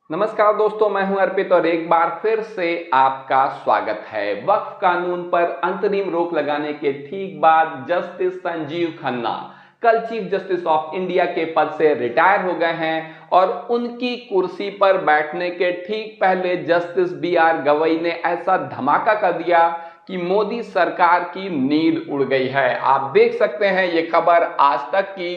नमस्कार दोस्तों, मैं हूं अर्पित और एक बार फिर से आपका स्वागत है। वक्फ कानून पर अंतरिम रोक लगाने के ठीक बाद जस्टिस संजीव खन्ना कल चीफ जस्टिस ऑफ इंडिया के पद से रिटायर हो गए हैं और उनकी कुर्सी पर बैठने के ठीक पहले जस्टिस बी.आर. गवई ने ऐसा धमाका कर दिया कि मोदी सरकार की नींद उड़ गई है। आप देख सकते हैं ये खबर आज तक की।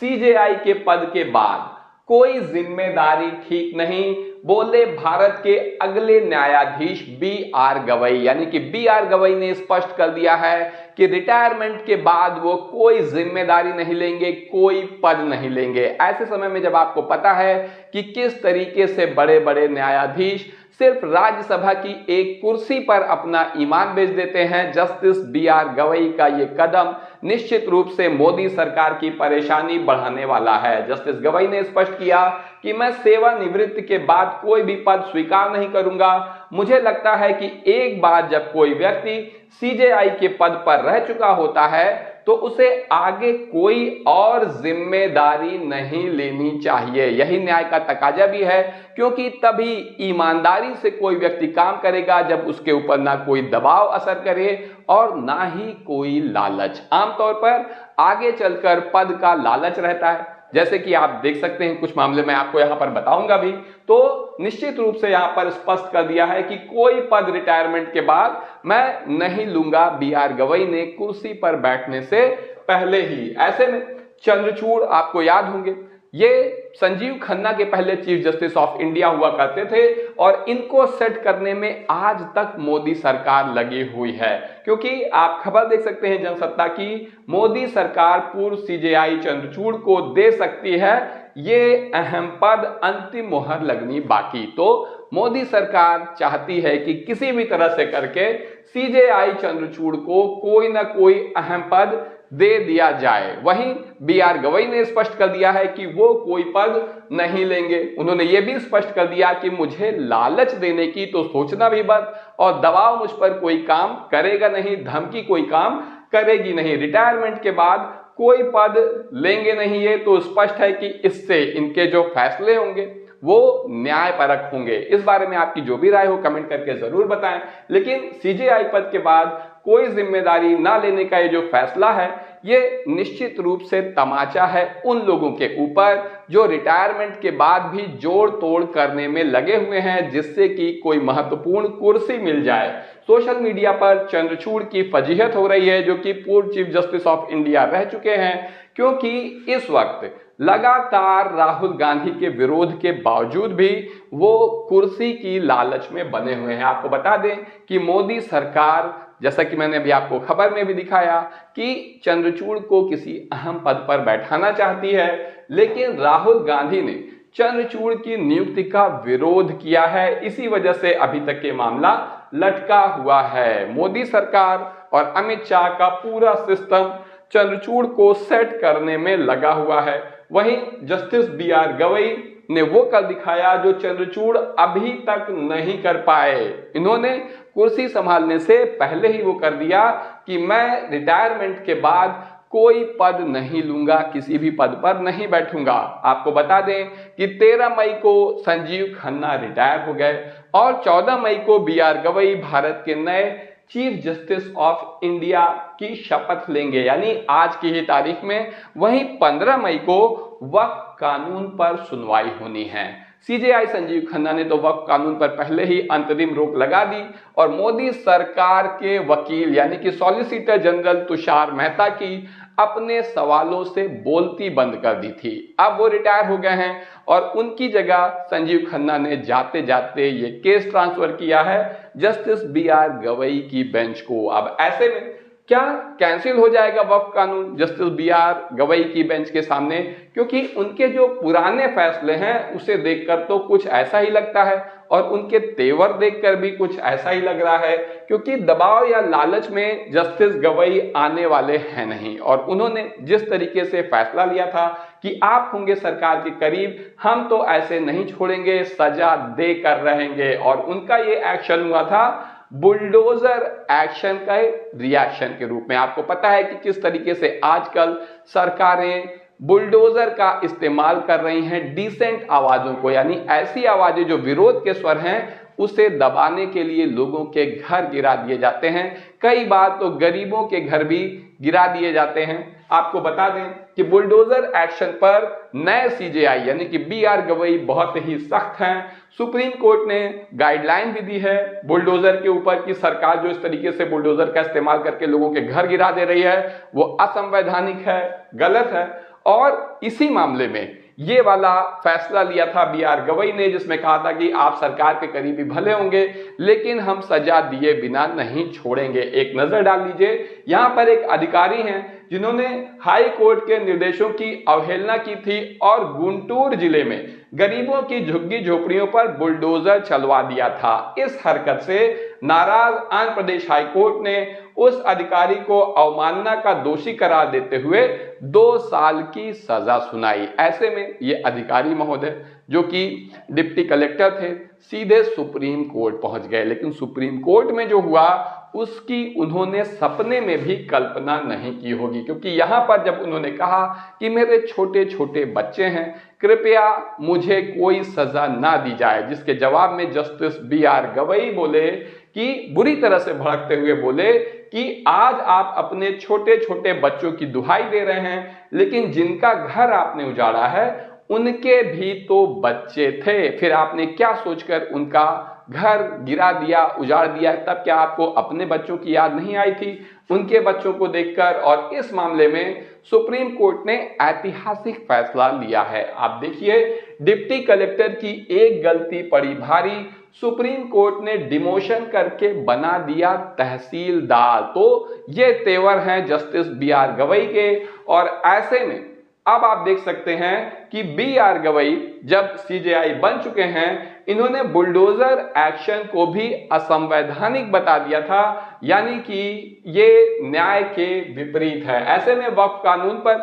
सीजेआई के पद के बाद कोई जिम्मेदारी ठीक नहीं, बोले भारत के अगले न्यायाधीश बी.आर. गवई। यानी कि बी.आर. गवई ने स्पष्ट कर दिया है कि रिटायरमेंट के बाद वो कोई जिम्मेदारी नहीं लेंगे, कोई पद नहीं लेंगे। ऐसे समय में जब आपको पता है कि किस तरीके से बड़े बड़े न्यायाधीश सिर्फ राज्यसभा की एक कुर्सी पर अपना ईमान बेच देते हैं, जस्टिस बी.आर. गवई का ये कदम निश्चित रूप से मोदी सरकार की परेशानी बढ़ाने वाला है। जस्टिस गवई ने स्पष्ट किया कि मैं सेवानिवृत्ति के बाद कोई भी पद स्वीकार नहीं करूंगा। मुझे लगता है कि एक बार जब कोई व्यक्ति सीजेआई के पद पर रह चुका होता है तो उसे आगे कोई और जिम्मेदारी नहीं लेनी चाहिए। यही न्याय का तकाजा भी है, क्योंकि तभी ईमानदारी से कोई व्यक्ति काम करेगा जब उसके ऊपर ना कोई दबाव असर करे और ना ही कोई लालच। आमतौर पर आगे चलकर पद का लालच रहता है, जैसे कि आप देख सकते हैं कुछ मामले में आपको यहां पर बताऊंगा भी। तो निश्चित रूप से यहां पर स्पष्ट कर दिया है कि कोई पद रिटायरमेंट के बाद मैं नहीं लूंगा, बी.आर. गवई ने कुर्सी पर बैठने से पहले ही। ऐसे में चंद्रचूड़ आपको याद होंगे, ये संजीव खन्ना के पहले चीफ जस्टिस ऑफ इंडिया हुआ करते थे और इनको सेट करने में आज तक मोदी सरकार लगी हुई है। क्योंकि आप खबर देख सकते हैं जनसत्ता की, मोदी सरकार पूर्व सीजेआई चंद्रचूड़ को दे सकती है ये अहम पद, अंतिम मोहर लगनी बाकी। तो मोदी सरकार चाहती है कि किसी भी तरह से करके सीजेआई चंद्रचूड़ को कोई ना कोई अहम पद दे दिया जाए। वहीं बी.आर. गवई ने स्पष्ट कर दिया है कि वो कोई पद नहीं लेंगे। उन्होंने ये भी स्पष्ट कर दिया कि मुझे लालच देने की तो सोचना भी मत, और दबाव मुझ पर कोई काम करेगा नहीं, धमकी कोई काम करेगी नहीं। रिटायरमेंट के बाद कोई पद लेंगे नहीं, ये तो स्पष्ट है कि इससे इनके जो फैसले होंगे वो न्यायपरक होंगे। इस बारे में आपकी जो भी राय हो कमेंट करके जरूर बताएं। लेकिन सीजेआई पद के बाद कोई जिम्मेदारी ना लेने का ये जो फैसला है, ये निश्चित रूप से तमाचा है उन लोगों के ऊपर जो रिटायरमेंट के बाद भी जोड़ तोड़ करने में लगे हुए हैं, जिससे कि कोई महत्वपूर्ण कुर्सी मिल जाए। सोशल मीडिया पर चंद्रचूड़ की फजीहत हो रही है, जो कि पूर्व चीफ जस्टिस ऑफ इंडिया रह चुके हैं, क्योंकि इस वक्त लगातार राहुल गांधी के विरोध के बावजूद भी वो कुर्सी की लालच में बने हुए हैं। आपको बता दें कि मोदी सरकार, जैसा कि मैंने अभी आपको खबर में भी दिखाया, कि चंद्रचूड़ को किसी अहम पद पर बैठाना चाहती है, लेकिन राहुल गांधी ने चंद्रचूड़ की नियुक्ति का विरोध किया है। इसी वजह से अभी तक ये मामला लटका हुआ है। मोदी सरकार और अमित शाह का पूरा सिस्टम चंद्रचूड़ को सेट करने में लगा हुआ है। वहीं जस्टिस बी.आर. गवई ने वो कर दिखाया जो चंद्रचूड़ अभी तक नहीं कर पाए। इन्होंने कुर्सी संभालने से पहले ही वो कर दिया कि मैं रिटायरमेंट के बाद कोई पद नहीं लूंगा, किसी भी पद पर नहीं बैठूंगा। आपको बता दें कि 13 मई को संजीव खन्ना रिटायर हो गए और 14 मई को बी.आर. गवई भारत के नए चीफ जस्टिस ऑफ इंडिया की शपथ लेंगे, यानी आज की ही तारीख में। वहीं 15 मई को वक्फ कानून पर सुनवाई होनी है। सीजेआई संजीव खन्ना ने तो वक्फ कानून पर पहले ही अंतरिम रोक लगा दी और मोदी सरकार के वकील यानी कि सॉलिसिटर जनरल तुषार मेहता की अपने सवालों से बोलती बंद कर दी थी। अब वो रिटायर हो गए हैं और उनकी जगह संजीव खन्ना ने जाते जाते ये केस ट्रांसफर किया है जस्टिस बी.आर. गवई की बेंच को। अब ऐसे में क्या कैंसिल हो जाएगा वक्फ कानून जस्टिस बी.आर. गवई की बेंच के सामने? क्योंकि उनके जो पुराने फैसले हैं उसे देखकर तो कुछ ऐसा ही लगता है और उनके तेवर देखकर भी कुछ ऐसा ही लग रहा है, क्योंकि दबाव या लालच में जस्टिस गवई आने वाले हैं नहीं। और उन्होंने जिस तरीके से फैसला लिया था कि आप होंगे सरकार के करीब, हम तो ऐसे नहीं छोड़ेंगे, सजा देकर रहेंगे, और उनका ये एक्शन हुआ था बुलडोजर एक्शन का रिएक्शन के रूप में। आपको पता है कि किस तरीके से आजकल सरकारें बुलडोजर का इस्तेमाल कर रही हैं डिसेंट आवाजों को, यानी ऐसी आवाजें जो विरोध के स्वर हैं उसे दबाने के लिए लोगों के घर गिरा दिए जाते हैं। कई बार तो गरीबों के घर भी गिरा दिए जाते हैं। आपको बता दें कि बुलडोजर एक्शन पर नए सीजेआई यानी कि बी.आर. गवई बहुत ही सख्त हैं। सुप्रीम कोर्ट ने गाइडलाइन भी दी है बुलडोजर के ऊपर कि सरकार जो इस तरीके से बुलडोजर का इस्तेमाल करके लोगों के घर गिरा दे रही है वो असंवैधानिक है, गलत है। और इसी मामले में ये वाला फैसला लिया था बी.आर. गवई ने, जिसमें कहा था कि आप सरकार के करीबी भले होंगे लेकिन हम सजा दिए बिना नहीं छोड़ेंगे। एक नजर डाल लीजिए, यहां पर एक अधिकारी हैं जिन्होंने हाई कोर्ट के निर्देशों की अवहेलना की थी और गुंटूर जिले में गरीबों की झुग्गी झोपड़ियों पर बुलडोजर चलवा दिया था। इस हरकत से नाराज आंध्र प्रदेश हाई कोर्ट ने उस अधिकारी को अवमानना का दोषी करार देते हुए 2 साल की सजा सुनाई। ऐसे में ये अधिकारी महोदय जो कि डिप्टी कलेक्टर थे सीधे सुप्रीम कोर्ट पहुंच गए, लेकिन सुप्रीम कोर्ट में जो हुआ उसकी उन्होंने सपने में भी कल्पना नहीं की होगी, क्योंकि यहां पर जब उन्होंने कहा कि मेरे छोटे छोटे बच्चे हैं, कृपया मुझे कोई सजा ना दी जाए, जिसके जवाब में जस्टिस बी.आर. गवई बोले कि बुरी तरह से भड़कते हुए बोले कि आज आप अपने छोटे छोटे बच्चों की दुहाई दे रहे हैं लेकिन जिनका घर आपने उजाड़ा है उनके भी तो बच्चे थे, फिर आपने क्या सोचकर उनका घर गिरा दिया, उजाड़ दिया? तब क्या आपको अपने बच्चों की याद नहीं आई थी उनके बच्चों को देखकर? और इस मामले में सुप्रीम कोर्ट ने ऐतिहासिक फैसला लिया है। आप देखिए, डिप्टी कलेक्टर की एक गलती पड़ी भारी, सुप्रीम कोर्ट ने डिमोशन करके बना दिया तहसीलदार। तो ये तेवर हैं जस्टिस बी.आर. गवई के। और ऐसे में अब आप देख सकते हैं कि बी.आर. गवई जब सीजेआई बन चुके हैं, इन्होंने बुलडोजर एक्शन को भी असंवैधानिक बता दिया था, यानी कि ये न्याय के विपरीत है। ऐसे में वक्फ कानून पर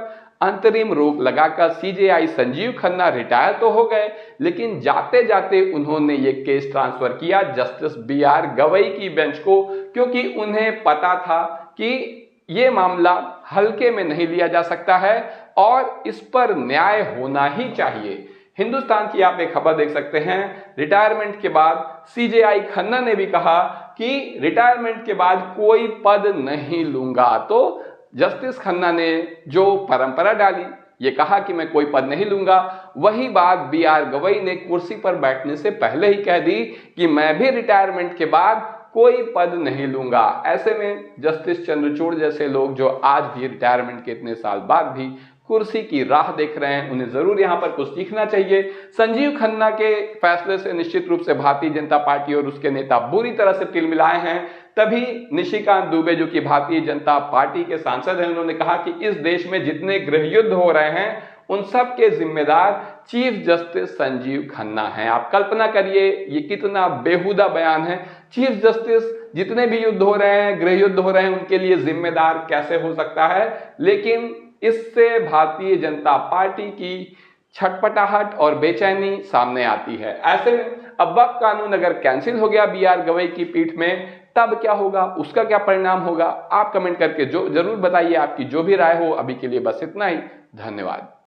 अंतरिम रोक लगाकर सीजेआई संजीव खन्ना रिटायर तो हो गए, लेकिन जाते जाते उन्होंने ये केस ट्रांसफर किया जस्टिस बी.आर. गवई की बेंच को, क्योंकि उन्हें पता था कि ये मामला हल्के में नहीं लिया जा सकता है और इस पर न्याय होना ही चाहिए। हिंदुस्तान की आप एक खबर देख सकते हैं, रिटायरमेंट के बाद सीजेआई खन्ना ने भी कहा कि रिटायरमेंट के बाद कोई पद नहीं लूंगा। तो जस्टिस खन्ना ने जो परंपरा डाली, ये कहा कि मैं कोई पद नहीं लूंगा, वही बात बी.आर. गवई ने कुर्सी पर बैठने से पहले ही कह दी कि मैं भी रिटायरमेंट के बाद कोई पद नहीं लूंगा। ऐसे में जस्टिस चंद्रचूड़ जैसे लोग जो आज भी रिटायरमेंट के इतने साल बाद भी कुर्सी की राह देख रहे हैं, उन्हें जरूर यहां पर कुछ सीखना चाहिए। संजीव खन्ना के फैसले से निश्चित रूप से भारतीय जनता पार्टी और उसके नेता बुरी तरह से तिलमिलाए हैं। तभी निशिकांत दुबे जो कि भारतीय जनता पार्टी के सांसद हैं, उन्होंने कहा कि इस देश में जितने गृह युद्ध हो रहे हैं उन सब के जिम्मेदार चीफ जस्टिस संजीव खन्ना हैं। आप कल्पना करिए ये कितना बेहुदा बयान है। चीफ जस्टिस जितने भी युद्ध हो रहे हैं, गृह युद्ध हो रहे हैं, उनके लिए जिम्मेदार कैसे हो सकता है? लेकिन इससे भारतीय जनता पार्टी की छटपटाहट और बेचैनी सामने आती है। ऐसे में अब वक्फ कानून अगर कैंसिल हो गया बी.आर. गवई की पीठ में, तब क्या होगा, उसका क्या परिणाम होगा? आप कमेंट करके जो जरूर बताइए। आपकी जो भी राय हो। अभी के लिए बस इतना ही। धन्यवाद।